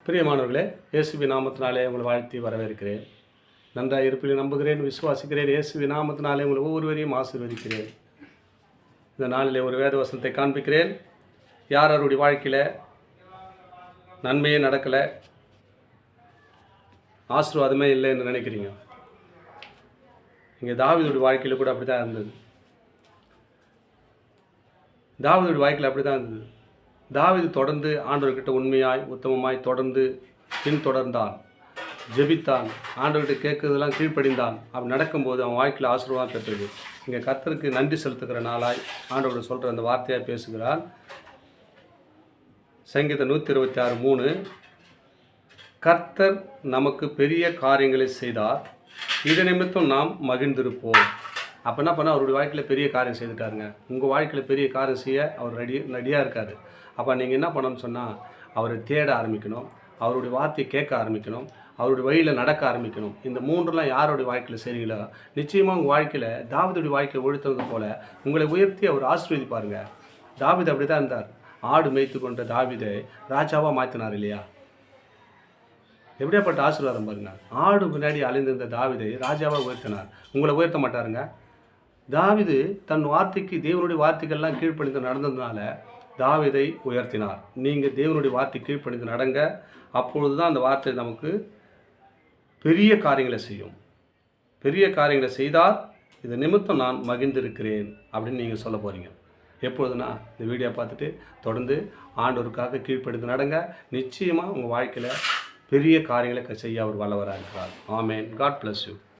பிரியமானவர்களே, இயேசுவின் நாமத்தினாலே உங்களை வாழ்த்தி வரவேற்கிறேன். நன்றாக இருப்பீர்கள் நம்புகிறேன், விசுவாசிக்கிறேன். இயேசுவின் நாமத்தினாலே உங்களை ஒவ்வொருவரையும் ஆசீர்வதிக்கிறேன். இந்த நாளிலே ஒரு வேத வசனத்தை காண்பிக்கிறேன். யார் அவருடைய வாழ்க்கையில் நன்மையே நடக்கலை, ஆசீர்வாதமே இல்லை என்று நினைக்கிறீங்க? இங்கே தாவீதுடைய வாழ்க்கையில் கூட அப்படி தான் இருந்தது. தாவீதுடைய வாழ்க்கையில் அப்படி தான் இருந்தது. தாவீது தொடர்ந்து ஆண்டவர்கிட்ட உண்மையாய் உத்தமமாய் தொடர்ந்து பின்தொடர்ந்தான், ஜெபித்தான், ஆண்டவர்கிட்ட கேட்கறதெல்லாம் கீழ்ப்படிந்தான். அப்படி நடக்கும்போது அவன் வாழ்க்கையில் ஆசீர்வாதம் பெற்றது. இங்கே கர்த்தருக்கு நன்றி செலுத்துகிற நாளாய் ஆண்டவர் சொல்கிற அந்த வார்த்தையாக பேசுகிறார். சங்கீதம் 126:3, கர்த்தர் நமக்கு பெரிய காரியங்களை செய்தார், இதை நிமித்தம் நாம் மகிழ்ந்திருப்போம். அப்போ என்ன பண்ணால் அவருடைய வாழ்க்கையில் பெரிய காரியம் செய்துட்டாருங்க. உங்கள் வாழ்க்கையில் பெரிய காரியம் செய்ய அவர் ரெடியாக இருக்கார். அப்போ நீங்கள் என்ன பண்ணணும்னு சொன்னால், அவரை தேட ஆரம்பிக்கணும், அவருடைய வார்த்தையை கேட்க ஆரம்பிக்கணும், அவருடைய வழியில் நடக்க ஆரம்பிக்கணும். இந்த மூன்றுலாம் யாருடைய வாழ்க்கையில் செய்கிறீங்களோ நிச்சயமாக உங்கள் வாழ்க்கையில் தாவீதுடைய வாழ்க்கையை உயர்த்தது போல் உங்களை உயர்த்தி அவர் ஆசீர்வதிப்பாருங்க. தாவீது அப்படி தான் இருந்தார். ஆடு மேய்த்து கொண்ட தாவீதை ராஜாவாக மாற்றினார் இல்லையா? எப்படியாப்பட்ட ஆசீர்வாதம் பாருங்க. ஆடு முன்னாடி அலைந்திருந்த தாவீதை ராஜாவாக உயர்த்தினார். உங்களை உயர்த்த மாட்டாருங்க. தாவீது தன் வார்த்தைக்கு, தேவனுடைய வார்த்தைகள்லாம் கீழ்ப்படிந்து நடந்ததுனால தாவீதை உயர்த்தினார். நீங்கள் தேவனுடைய வார்த்தை கீழ்ப்படிந்து நடங்க. அப்பொழுது தான் அந்த வார்த்தை நமக்கு பெரிய காரியங்களை செய்யும். பெரிய காரியங்களை செய்தால் இது நிமித்தம் நான் மகிழ்ந்திருக்கிறேன் அப்படின்னு நீங்கள் சொல்ல போகிறீங்க. எப்பொழுதுனா இந்த வீடியோ பார்த்துட்டு தொடர்ந்து ஆண்டவருக்காக கீழ்ப்படிந்து நடங்க. நிச்சயமாக உங்கள் வாழ்க்கையில் பெரிய காரியங்களை செய்ய அவர் வல்லவராக இருக்கிறார். ஆமென். God bless you.